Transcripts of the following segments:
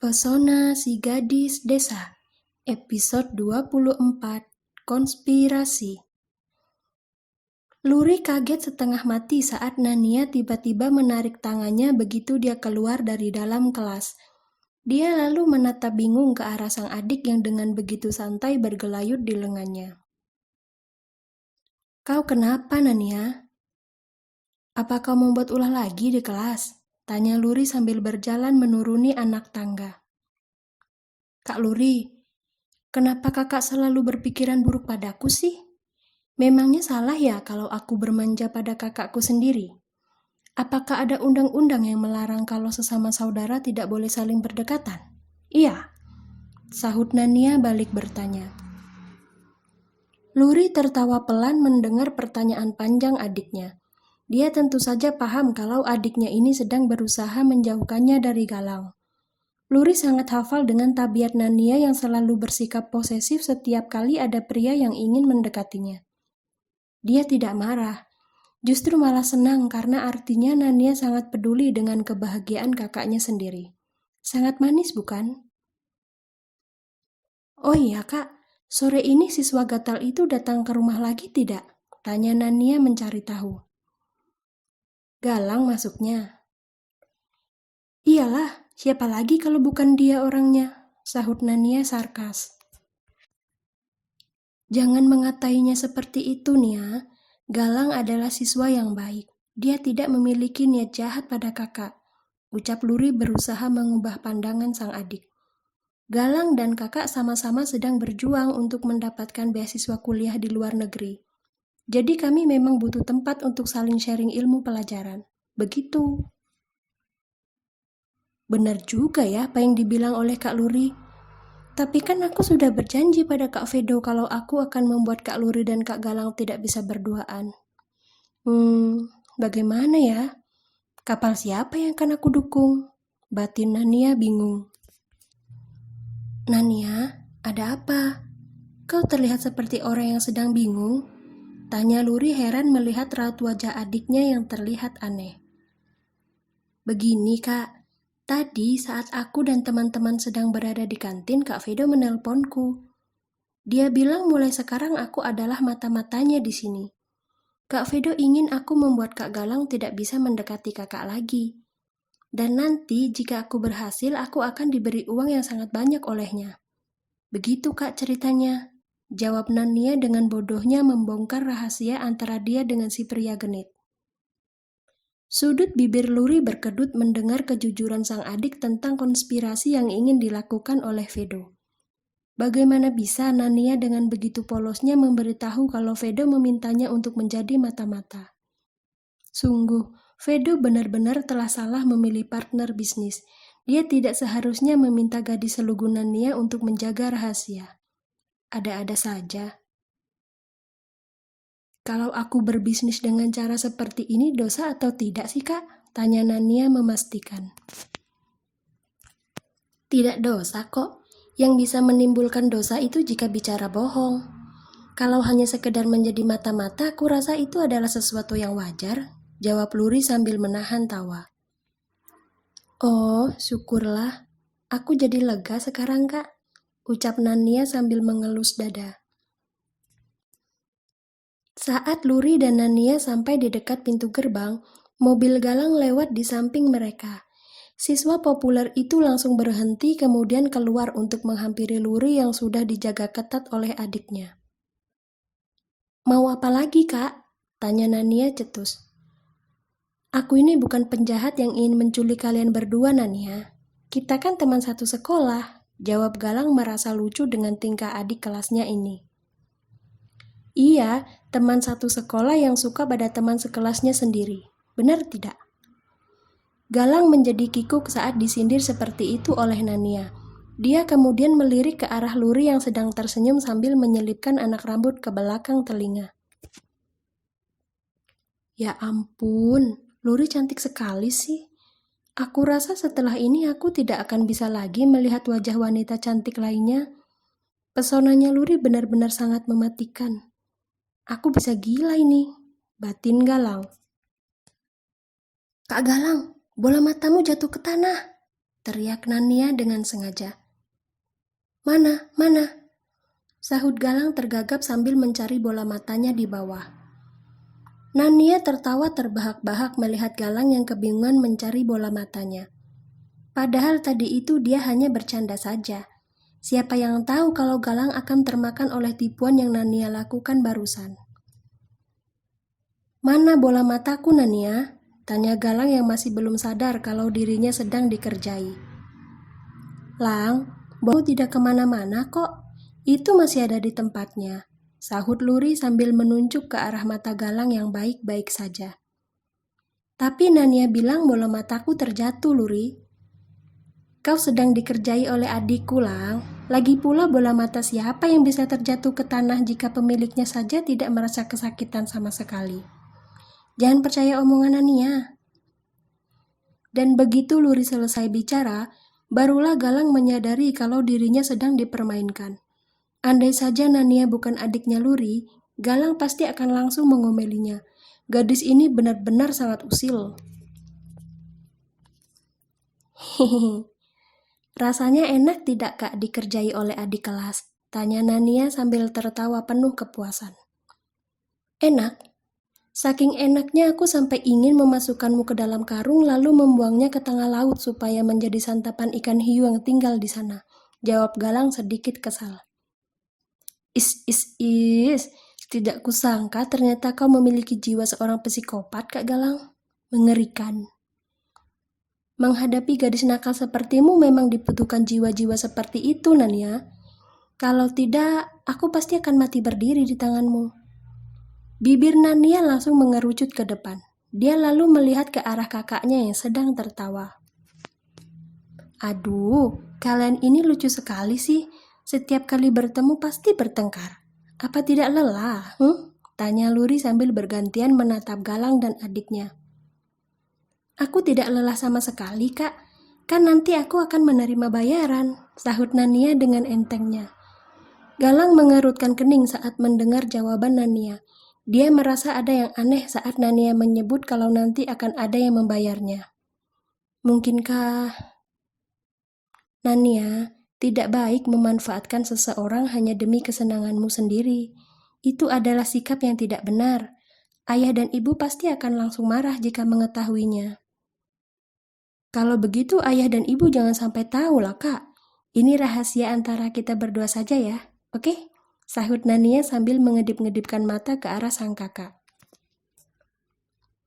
Pesona si Gadis Desa, episode 24, Konspirasi. Luri kaget setengah mati saat Nania tiba-tiba menarik tangannya begitu dia keluar dari dalam kelas. Dia lalu menatap bingung ke arah sang adik yang dengan begitu santai bergelayut di lengannya. "Kau kenapa, Nania? Apa kau membuat ulah lagi di kelas?" tanya Luri sambil berjalan menuruni anak tangga. "Kak Luri, kenapa kakak selalu berpikiran buruk padaku sih? Memangnya salah ya kalau aku bermanja pada kakakku sendiri? Apakah ada undang-undang yang melarang kalau sesama saudara tidak boleh saling berdekatan?" "Iya," sahut Nania balik bertanya. Luri tertawa pelan mendengar pertanyaan panjang adiknya. Dia tentu saja paham kalau adiknya ini sedang berusaha menjauhkannya dari Galang. Luri sangat hafal dengan tabiat Nania yang selalu bersikap posesif setiap kali ada pria yang ingin mendekatinya. Dia tidak marah, justru malah senang karena artinya Nania sangat peduli dengan kebahagiaan kakaknya sendiri. Sangat manis, bukan? "Oh iya, Kak, sore ini siswa gatal itu datang ke rumah lagi tidak?" tanya Nania mencari tahu. "Galang masuknya?" "Iyalah, siapa lagi kalau bukan dia orangnya?" sahut Nania sarkas. "Jangan mengatainya seperti itu, Nia. Galang adalah siswa yang baik. Dia tidak memiliki niat jahat pada kakak," ucap Luri berusaha mengubah pandangan sang adik. "Galang dan kakak sama-sama sedang berjuang untuk mendapatkan beasiswa kuliah di luar negeri. Jadi kami memang butuh tempat untuk saling sharing ilmu pelajaran. Begitu." "Benar juga ya apa yang dibilang oleh Kak Luri. Tapi kan aku sudah berjanji pada Kak Vedo kalau aku akan membuat Kak Luri dan Kak Galang tidak bisa berduaan. Bagaimana ya? Kapal siapa yang akan aku dukung?" batin Nania bingung. "Nania, ada apa? Kau terlihat seperti orang yang sedang bingung?" tanya Luri heran melihat raut wajah adiknya yang terlihat aneh. "Begini, Kak. Tadi saat aku dan teman-teman sedang berada di kantin, Kak Vedo menelponku. Dia bilang mulai sekarang aku adalah mata-matanya di sini. Kak Vedo ingin aku membuat Kak Galang tidak bisa mendekati kakak lagi. Dan nanti jika aku berhasil, aku akan diberi uang yang sangat banyak olehnya." "Begitu, Kak, ceritanya," jawab Nania dengan bodohnya membongkar rahasia antara dia dengan si pria genit. Sudut bibir Luri berkedut mendengar kejujuran sang adik tentang konspirasi yang ingin dilakukan oleh Vedo. Bagaimana bisa Nania dengan begitu polosnya memberitahu kalau Vedo memintanya untuk menjadi mata-mata? Sungguh, Vedo benar-benar telah salah memilih partner bisnis. Dia tidak seharusnya meminta gadis selugu Nania untuk menjaga rahasia. Ada-ada saja. "Kalau aku berbisnis dengan cara seperti ini dosa atau tidak sih, Kak?" tanya Nania memastikan. "Tidak dosa kok. Yang bisa menimbulkan dosa itu jika bicara bohong. Kalau hanya sekedar menjadi mata-mata, aku rasa itu adalah sesuatu yang wajar," jawab Luri sambil menahan tawa. "Oh, syukurlah. Aku jadi lega sekarang, Kak," ucap Nania sambil mengelus dada. Saat Luri dan Nania sampai di dekat pintu gerbang, mobil Galang lewat di samping mereka. Siswa populer itu langsung berhenti kemudian keluar untuk menghampiri Luri yang sudah dijaga ketat oleh adiknya. "Mau apa lagi, Kak?" tanya Nania cetus. "Aku ini bukan penjahat yang ingin menculik kalian berdua, Nania. Kita kan teman satu sekolah," jawab Galang merasa lucu dengan tingkah adik kelasnya ini. "Iya, teman satu sekolah yang suka pada teman sekelasnya sendiri. Benar tidak?" Galang menjadi kikuk saat disindir seperti itu oleh Nania. Dia kemudian melirik ke arah Luri yang sedang tersenyum sambil menyelipkan anak rambut ke belakang telinga. "Ya ampun, Luri cantik sekali sih. Aku rasa setelah ini aku tidak akan bisa lagi melihat wajah wanita cantik lainnya. Pesonanya Luri benar-benar sangat mematikan. Aku bisa gila ini," batin Galang. "Kak Galang, bola matamu jatuh ke tanah," teriak Nania dengan sengaja. Mana, mana? Sahut Galang tergagap sambil mencari bola matanya di bawah. Nania tertawa terbahak-bahak melihat Galang yang kebingungan mencari bola matanya. Padahal tadi itu dia hanya bercanda saja. Siapa yang tahu kalau Galang akan termakan oleh tipuan yang Nania lakukan barusan. Mana bola mataku, Nania? Tanya Galang yang masih belum sadar kalau dirinya sedang dikerjai. Lang, bolamu tidak kemana-mana kok. Itu masih ada di tempatnya. Sahut Luri sambil menunjuk ke arah mata Galang yang baik-baik saja. Tapi Nania bilang bola mataku terjatuh, Luri. Kau sedang dikerjai oleh adikku, Lang. Lagi pula bola mata siapa yang bisa terjatuh ke tanah jika pemiliknya saja tidak merasa kesakitan sama sekali. Jangan percaya omongan Nania. Dan begitu Luri selesai bicara, barulah Galang menyadari kalau dirinya sedang dipermainkan. Andai saja Nania bukan adiknya Luri, Galang pasti akan langsung mengomelinya. Gadis ini benar-benar sangat usil. Hehehe. Rasanya enak tidak Kak dikerjai oleh adik kelas? Tanya Nania sambil tertawa penuh kepuasan. Enak? Saking enaknya aku sampai ingin memasukkanmu ke dalam karung lalu membuangnya ke tengah laut supaya menjadi santapan ikan hiu yang tinggal di sana. Jawab Galang sedikit kesal. Is. Tidak kusangka ternyata kau memiliki jiwa seorang psikopat, Kak Galang. Mengerikan. Menghadapi gadis nakal sepertimu memang dibutuhkan jiwa-jiwa seperti itu, Nania. Kalau tidak, aku pasti akan mati berdiri di tanganmu. Bibir Nania langsung mengerucut ke depan. Dia lalu melihat ke arah kakaknya yang sedang tertawa. Aduh, kalian ini lucu sekali sih. Setiap kali bertemu pasti bertengkar. Apa tidak lelah? Tanya Luri sambil bergantian menatap Galang dan adiknya. Aku tidak lelah sama sekali, Kak. Kan nanti aku akan menerima bayaran, sahut Nania dengan entengnya. Galang mengerutkan kening saat mendengar jawaban Nania. Dia merasa ada yang aneh saat Nania menyebut kalau nanti akan ada yang membayarnya. Mungkinkah Nania tidak baik memanfaatkan seseorang hanya demi kesenanganmu sendiri? Itu adalah sikap yang tidak benar. Ayah dan ibu pasti akan langsung marah jika mengetahuinya. Kalau begitu ayah dan ibu jangan sampai tahu lah, Kak. Ini rahasia antara kita berdua saja ya, oke? Sahut Nania sambil mengedip-ngedipkan mata ke arah sang kakak.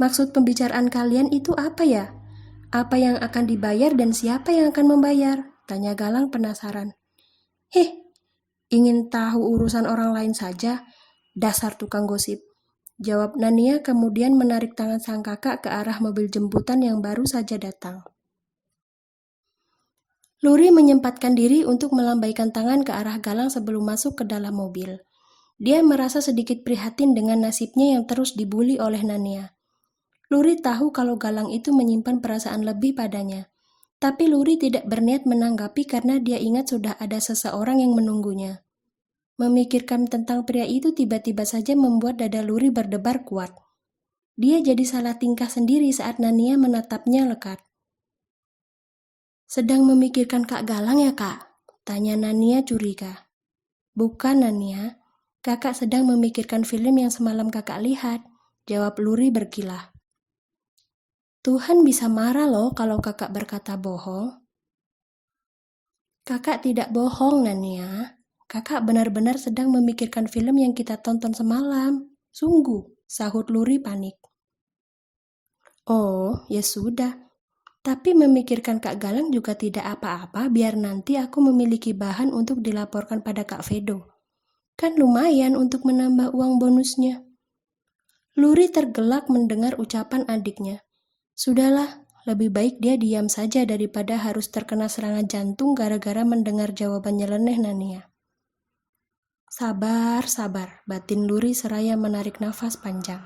Maksud pembicaraan kalian itu apa ya? Apa yang akan dibayar dan siapa yang akan membayar? Tanya Galang penasaran. Ingin tahu urusan orang lain saja? Dasar tukang gosip. Jawab Nania kemudian menarik tangan sang kakak ke arah mobil jemputan yang baru saja datang. Luri menyempatkan diri untuk melambaikan tangan ke arah Galang sebelum masuk ke dalam mobil. Dia merasa sedikit prihatin dengan nasibnya yang terus dibuli oleh Nania. Luri tahu kalau Galang itu menyimpan perasaan lebih padanya. Tapi Luri tidak berniat menanggapi karena dia ingat sudah ada seseorang yang menunggunya. Memikirkan tentang pria itu tiba-tiba saja membuat dada Luri berdebar kuat. Dia jadi salah tingkah sendiri saat Nania menatapnya lekat. Sedang memikirkan Kak Galang ya, Kak? Tanya Nania curiga. Bukan, Nania. Kakak sedang memikirkan film yang semalam kakak lihat. Jawab Luri berkilah. Tuhan bisa marah loh kalau kakak berkata bohong. Kakak tidak bohong, Nania. Kakak benar-benar sedang memikirkan film yang kita tonton semalam. Sungguh, sahut Luri panik. Oh, ya sudah. Tapi memikirkan Kak Galang juga tidak apa-apa biar nanti aku memiliki bahan untuk dilaporkan pada Kak Vedo. Kan lumayan untuk menambah uang bonusnya. Luri tergelak mendengar ucapan adiknya. Sudahlah, lebih baik dia diam saja daripada harus terkena serangan jantung gara-gara mendengar jawaban nyeleneh Nania. Sabar, batin Luri seraya menarik nafas panjang.